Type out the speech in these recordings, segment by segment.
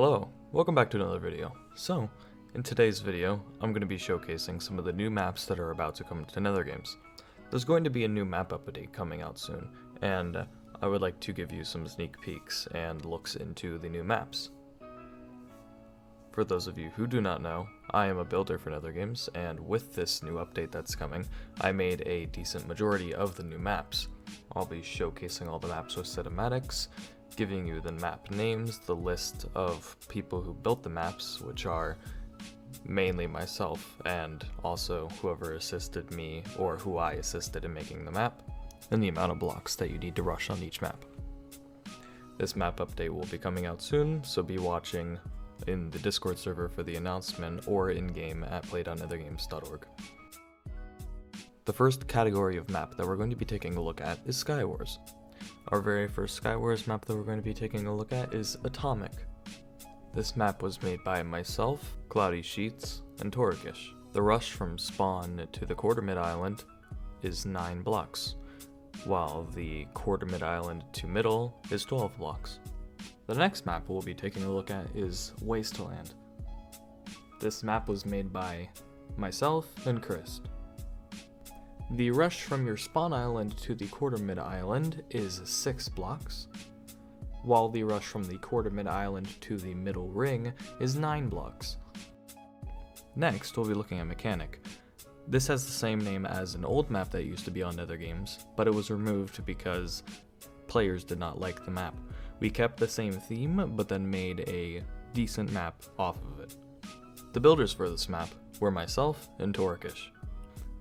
Hello, welcome back to another video. So, in today's video, I'm going to be showcasing some of the new maps that are about to come to NetherGames. There's going to be a new map update coming out soon, and I would like to give you some sneak peeks and looks into the new maps. For those of you who do not know, I am a builder for NetherGames, and with this new update that's coming, I made a decent majority of the new maps. I'll be showcasing all the maps with cinematics, giving you the map names, the list of people who built the maps, which are mainly myself, and also whoever assisted me or who I assisted in making the map, and the amount of blocks that you need to rush on each map. This map update will be coming out soon, so be watching in the Discord server for the announcement or in-game at play.nethergames.org. The first category of map that we're going to be taking a look at is Skywars. Our very first Skywars map that we're going to be taking a look at is Atomic. This map was made by myself, Cloudy Sheets, and 𝐒𝐤𝐬𝐸. The rush from spawn to the quarter mid island is 9 blocks, while the quarter mid island to middle is 12 blocks. The next map we'll be taking a look at is Wasteland. This map was made by myself and Chris. The rush from your spawn island to the quarter mid island is 6 blocks, while the rush from the quarter mid island to the middle ring is 9 blocks. Next, we'll be looking at Mechanic. This has the same name as an old map that used to be on NetherGames, but it was removed because players did not like the map. We kept the same theme, but then made a decent map off of it. The builders for this map were myself and 𝐒𝐤𝐬𝐸.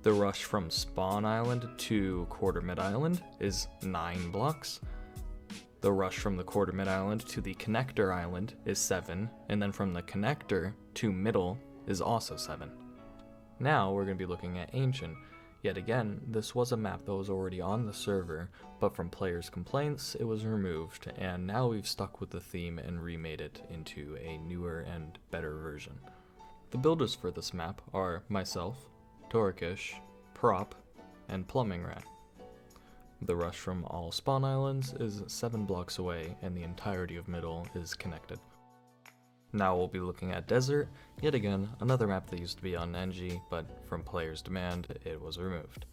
The rush from spawn island to quarter mid island is 9 blocks. The rush from the quarter mid island to the connector island is 7, and then from the connector to middle is also 7. Now we're going to be looking at Ancient. Yet again, this was a map that was already on the server, but from players' complaints it was removed, and now we've stuck with the theme and remade it into a newer and better version. The builders for this map are myself, 𝐒𝐤𝐬𝐸, Prop, and Plumbing Rat. The rush from all spawn islands is 7 blocks away, and the entirety of middle is connected. Now we'll be looking at Desert, yet again another map that used to be on NG, but from players' demand it was removed.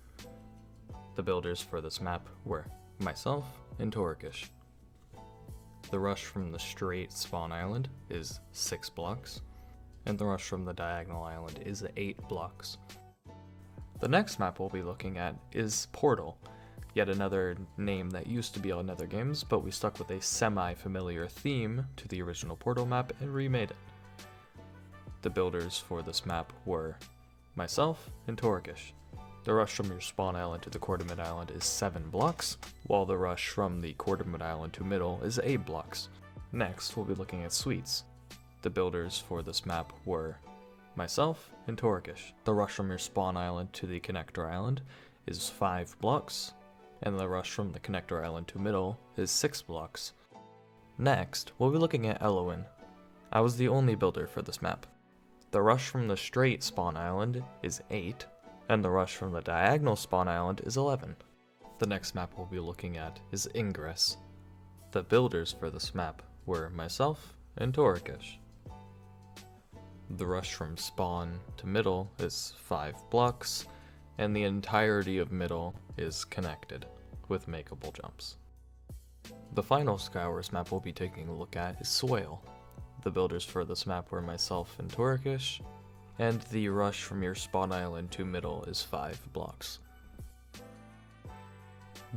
The builders for this map were myself and 𝐒𝐤𝐬𝐸. The rush from the straight spawn island is 6 blocks, and the rush from the diagonal island is 8 blocks. The next map we'll be looking at is Portal, yet another name that used to be on NetherGames, but we stuck with a semi-familiar theme to the original Portal map and remade it. The builders for this map were myself and 𝐒𝐤𝐬𝐸. The rush from your spawn island to the quarter mid island is 7 blocks, while the rush from the quarter mid island to middle is 8 blocks. Next, we'll be looking at Suites. The builders for this map were myself and 𝐒𝐤𝐬𝐸. The rush from your spawn island to the connector island is 5 blocks, and the rush from the connector island to middle is 6 blocks. Next, we'll be looking at Eloin. I was the only builder for this map. The rush from the straight spawn island is 8, and the rush from the diagonal spawn island is 11. The next map we'll be looking at is Ingress. The builders for this map were myself and 𝐒𝐤𝐬𝐸. The rush from spawn to middle is 5 blocks, and the entirety of middle is connected with makeable jumps. The final Skywars map we'll be taking a look at is Swale. The builders for this map were myself and 𝐒𝐤𝐬𝐸, and the rush from your spawn island to middle is 5 blocks.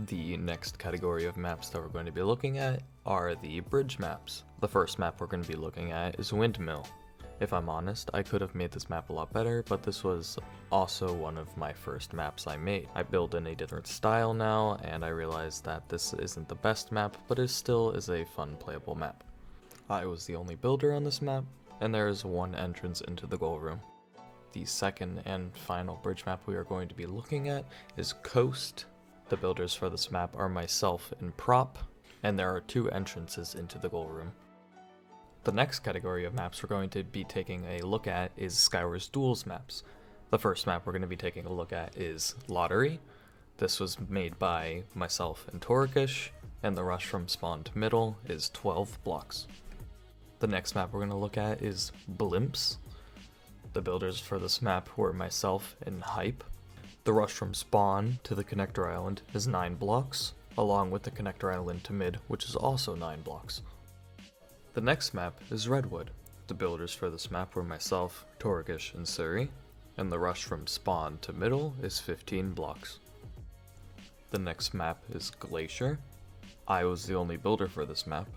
The next category of maps that we're going to be looking at are the bridge maps. The first map we're going to be looking at is Windmill. If I'm honest, I could have made this map a lot better, but this was also one of my first maps I made. I build in a different style now, and I realized that this isn't the best map, but it still is a fun playable map. I was the only builder on this map, and there is one entrance into the goal room. The second and final bridge map we are going to be looking at is Coast. The builders for this map are myself and Prop, and there are 2 entrances into the goal room. The next category of maps we're going to be taking a look at is Skywars Duels maps. The first map we're going to be taking a look at is Lottery. This was made by myself and 𝐒𝐤𝐬𝐸𝐸, and the rush from spawn to middle is 12 blocks. The next map we're going to look at is Blimps. The builders for this map were myself and Hype. The rush from spawn to the connector island is 9 blocks, along with the connector island to mid, which is also 9 blocks. The next map is Redwood. The builders for this map were myself, 𝐃𝐬𝐬𝐜𝐸, and 𝐒𝐠𝑢𝑟𝑖, and the rush from spawn to middle is 15 blocks. The next map is Glacier. I was the only builder for this map,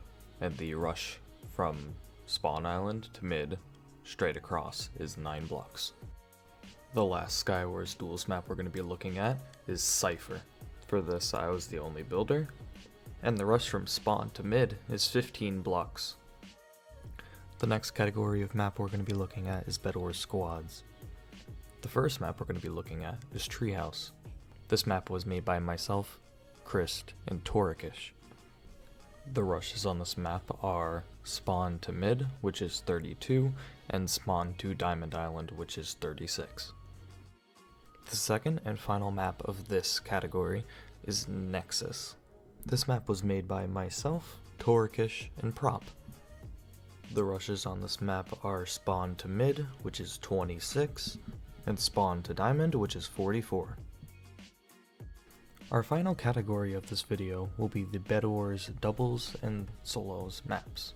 and the rush from spawn island to mid, straight across, is 9 blocks. The last Skywars duels map we're going to be looking at is Cypher. For this, I was the only builder, and the rush from spawn to mid is 15 blocks. The next category of map we're going to be looking at is Bed Wars Squads. The first map we're going to be looking at is Treehouse. This map was made by myself, Christ, and 𝐃𝐬𝐬𝐜. The rushes on this map are spawn to mid, which is 32, and spawn to Diamond Island, which is 36. The second and final map of this category is Nexus. This map was made by myself, 𝐃𝐬𝐬𝐜, and Prop. The rushes on this map are spawn to mid, which is 26, and spawn to Diamond, which is 44. Our final category of this video will be the Bed Wars doubles and solos maps.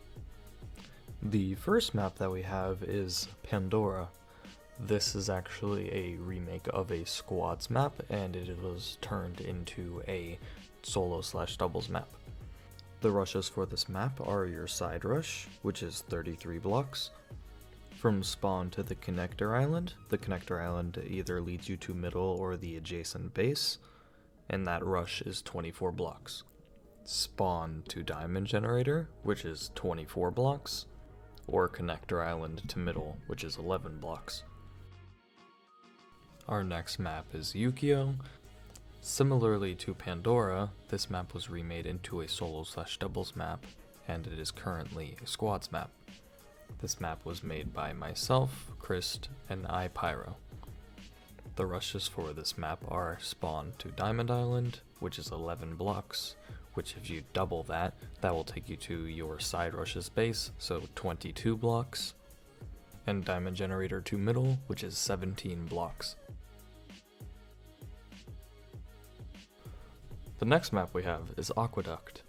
The first map that we have is Pandora. This is actually a remake of a squads map, and it was turned into a solo/doubles map. The rushes for this map are your side rush, which is 33 blocks. From spawn to the connector island either leads you to middle or the adjacent base, and that rush is 24 blocks. Spawn to diamond generator, which is 24 blocks, or connector island to middle, which is 11 blocks. Our next map is Yu-Gi-Oh! Similarly to Pandora, this map was remade into a solo/doubles map, and it is currently a squads map. This map was made by myself, Christ, and 𝐼Pyro. The rushes for this map are spawn to Diamond Island, which is 11 blocks, which if you double that will take you to your side rush's base, so 22 blocks, and Diamond Generator to middle, which is 17 blocks. The next map we have is Aqueduct.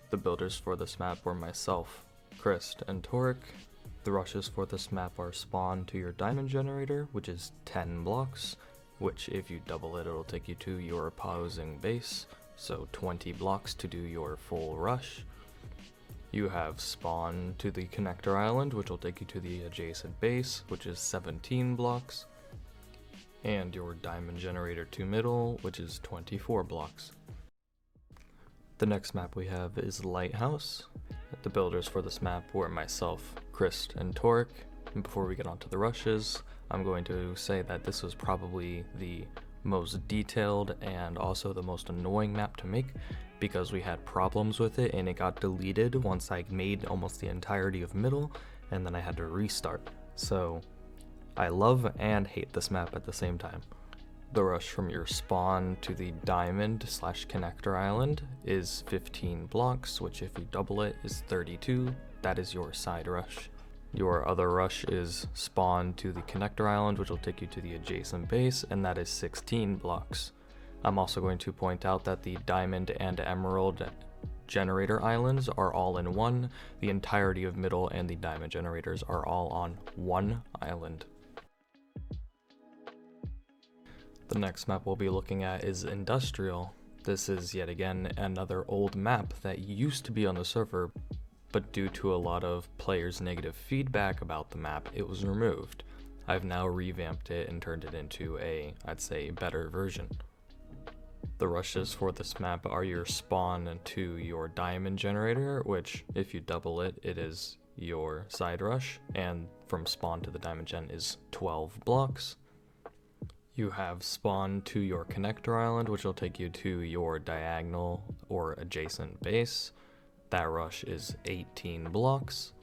The builders for this map were myself, Christ, and 𝐃𝐬𝐬𝐜. The rushes for this map are spawn to your Diamond Generator, which is 10 blocks, which if you double it, it'll take you to your opposing base, so 20 blocks to do your full rush. You have spawn to the connector island, which will take you to the adjacent base, which is 17 blocks, and your Diamond Generator to middle, which is 24 blocks. The next map we have is Lighthouse. The builders for this map were myself, Christ, and 𝐃𝐬𝐬𝐜. And before we get on to the rushes, I'm going to say that this was probably the most detailed and also the most annoying map to make, because we had problems with it and it got deleted once I made almost the entirety of middle, and then I had to restart. So I love and hate this map at the same time. The rush from your spawn to the diamond/connector island is 15 blocks, which if you double it is 32. That is your side rush. Your other rush is spawn to the connector island, which will take you to the adjacent base, and that is 16 blocks. I'm also going to point out that the diamond and emerald generator islands are all in one. The entirety of middle and the diamond generators are all on one island. The next map we'll be looking at is Industrial. This is yet again another old map that used to be on the server, but due to a lot of players' negative feedback about the map, it was removed. I've now revamped it and turned it into a, I'd say, better version. The rushes for this map are your spawn to your diamond generator, which if you double it, it is your side rush, and from spawn to the diamond gen is 12 blocks. You have spawn to your connector island, which will take you to your diagonal or adjacent base. That rush is 18 blocks.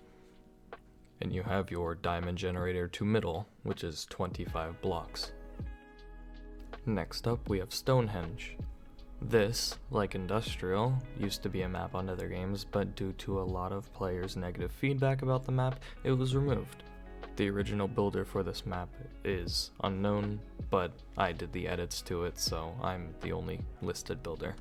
And you have your diamond generator to middle, which is 25 blocks. Next up, we have Stonehenge. This, like Industrial, used to be a map on NetherGames, but due to a lot of players' negative feedback about the map, it was removed. The original builder for this map is unknown, but I did the edits to it, so I'm the only listed builder.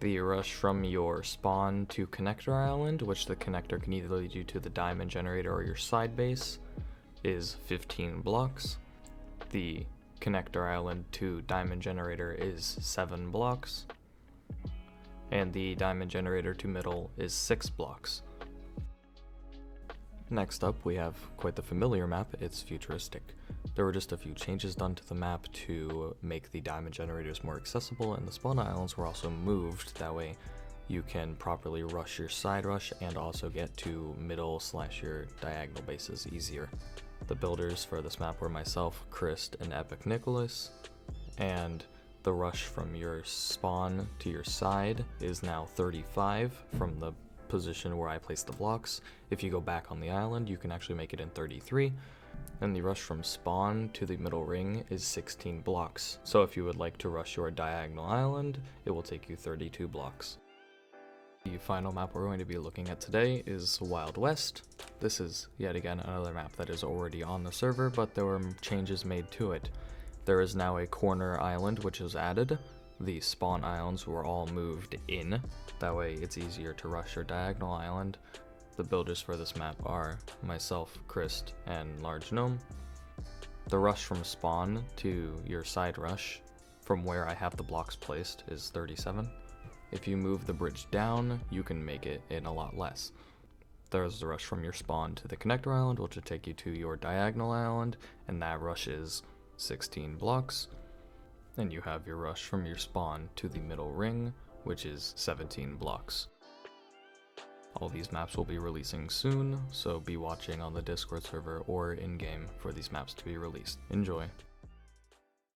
The rush from your spawn to Connector Island, which the connector can either lead you to the diamond generator or your side base, is 15 blocks. The Connector Island to diamond generator is 7 blocks. And the diamond generator to middle is 6 blocks. Next up, we have quite the familiar map. It's futuristic. There were just a few changes done to the map to make the diamond generators more accessible, and the spawn islands were also moved. That way you can properly rush your side rush and also get to middle / your diagonal bases easier. The builders for this map were myself, Christ, and 𝐓𝐇𝐀𝐍𝐿, and the rush from your spawn to your side is now 35 from the position where I placed the blocks. If you go back on the island, you can actually make it in 33, and the rush from spawn to the middle ring is 16 blocks. So if you would like to rush your diagonal island, it will take you 32 blocks. The final map we're going to be looking at today is Wild West. This is yet again another map that is already on the server, but there were changes made to it. There is now a corner island which is added. The spawn islands were all moved in. That way it's easier to rush your diagonal island. The builders for this map are myself, Christ, and Large Gnome. The rush from spawn to your side rush, from where I have the blocks placed, is 37. If you move the bridge down, you can make it in a lot less. There's the rush from your spawn to the connector island, which will take you to your diagonal island, and that rush is 16 blocks. And you have your rush from your spawn to the middle ring, which is 17 blocks. All these maps will be releasing soon, so be watching on the Discord server or in-game for these maps to be released. Enjoy!